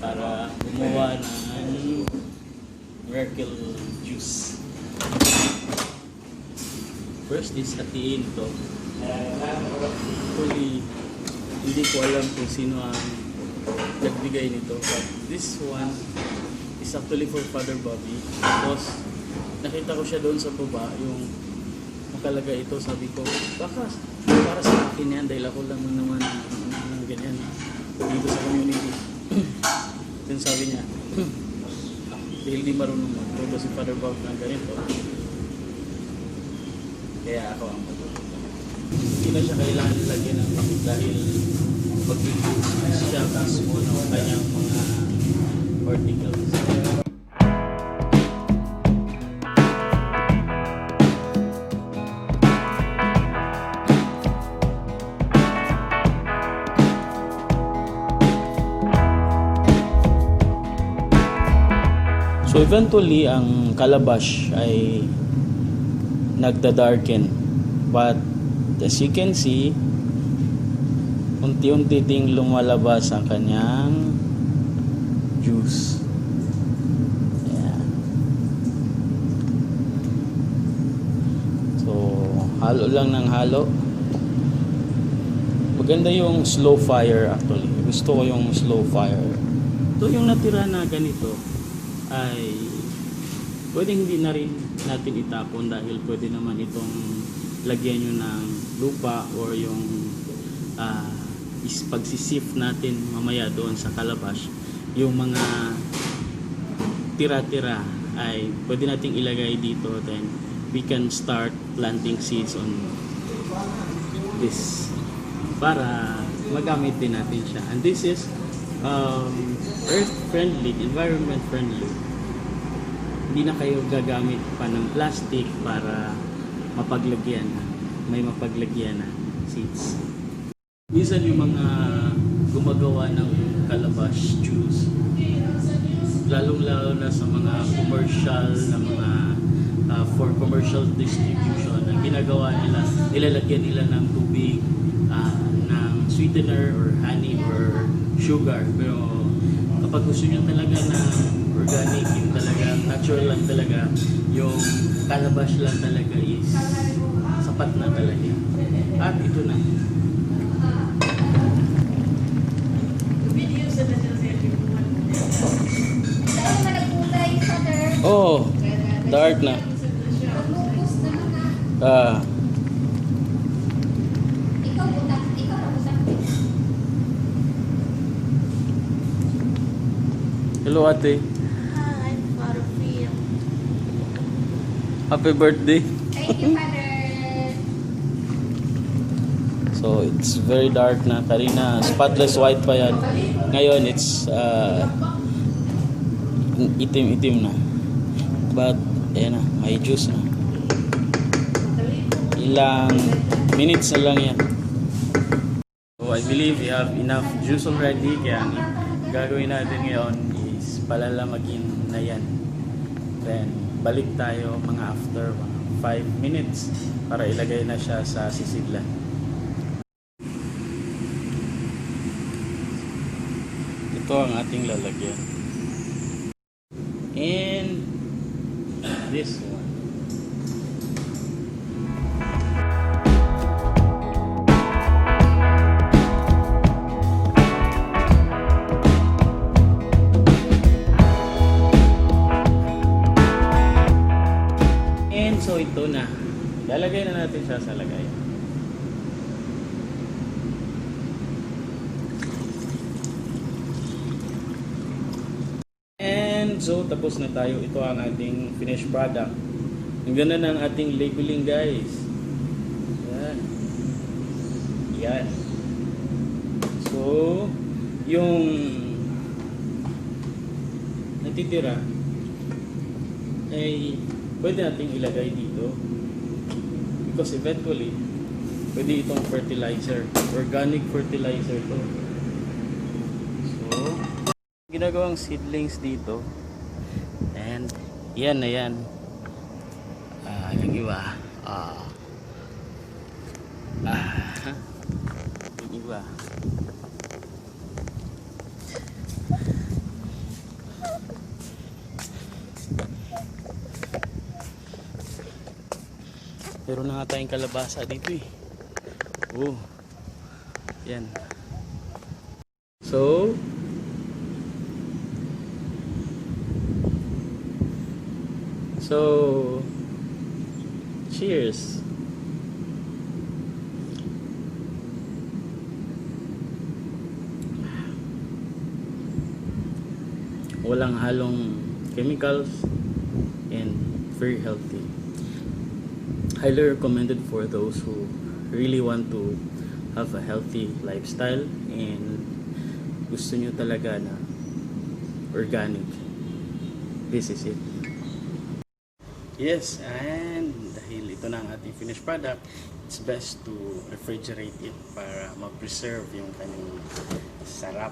para gumawa ng miracle juice. First is hatiin ito. Actually, hindi ko alam kung sino ang nagbigay nito. But this one is actually for Father Bobby. Tapos, nakita ko siya doon sa baba, yung nakalagay ito. Sabi ko, baka para sa akin yan dahil ako lang naman ng ganyan dito sa community. Then sabi niya, dahil di marunong magluto si Father Bobby ng ganito, kaya ako ang magluto. Hindi na siya kailangan lagyan ng pakit dahil mag-use siya mismo ng kanyang mga particles. So eventually, ang Calabash ay nagda-darken. But as you can see, unti-unti ding lumalabas ang kanyang juice. Ayan. So, halo lang ng halo. Maganda yung slow fire actually. Gusto ko yung slow fire. Ito yung natira na ganito ay pwedeng hindi na rin natin itapon dahil pwede naman itong lagyan nyo ng lupa or yung pagsisif natin mamaya doon sa Calabash. Yung mga tira-tira ay pwede nating ilagay dito, then we can start planting seeds on this para magamit din natin siya. And this is earth friendly, environment friendly. Hindi na kayo gagamit pa ng plastic para mapaglagyan, may mapaglagyan na seeds. Minsan yung mga gumagawa ng Calabash juice, lalong-lalo na sa mga commercial na mga for commercial distribution, ang ginagawa nila, ilalagyan nila ng tubig, ng sweetener or honey or sugar. Pero kapag gusto nyo talaga na organic, yung talaga natural lang talaga, yung Calabash lang talaga is sapat na talaga. At ito na. Oh, dark na. Hello ate. Hi, Father Phil. Happy birthday. Thank you, Father. So it's very dark na. Kanina spotless white pa yan. Ngayon it's itim-itim na. But ayan na, may juice na. Ilang minutes na lang yan. So I believe we have enough juice already. Kaya ang gagawin natin ngayon is palalamagin na yan. Then balik tayo mga after 5 minutes para ilagay na siya sa sisidlan. Ito ang ating lalagyan. And this one. And so ito na. Lalagay na natin siya sa lagay. So, tapos na tayo. Ito ang ating finished product. Ang ganda ng ating labeling, guys. Yan. Yan. So, yung natitira ay pwede nating ilagay dito. Because eventually, pwede itong fertilizer. Organic fertilizer to. So, ginagawang seedlings dito. And yan na yan. Yung iba. Yung iba. Meron na nga tayong kalabasa dito eh. Oh. Yan. So, cheers. Walang halong chemicals and very healthy. Highly recommended for those who really want to have a healthy lifestyle and gusto nyo talaga na organic. This is it. Yes, and dahil ito na ang ating finished product, it's best to refrigerate it para ma-preserve yung kanyang sarap.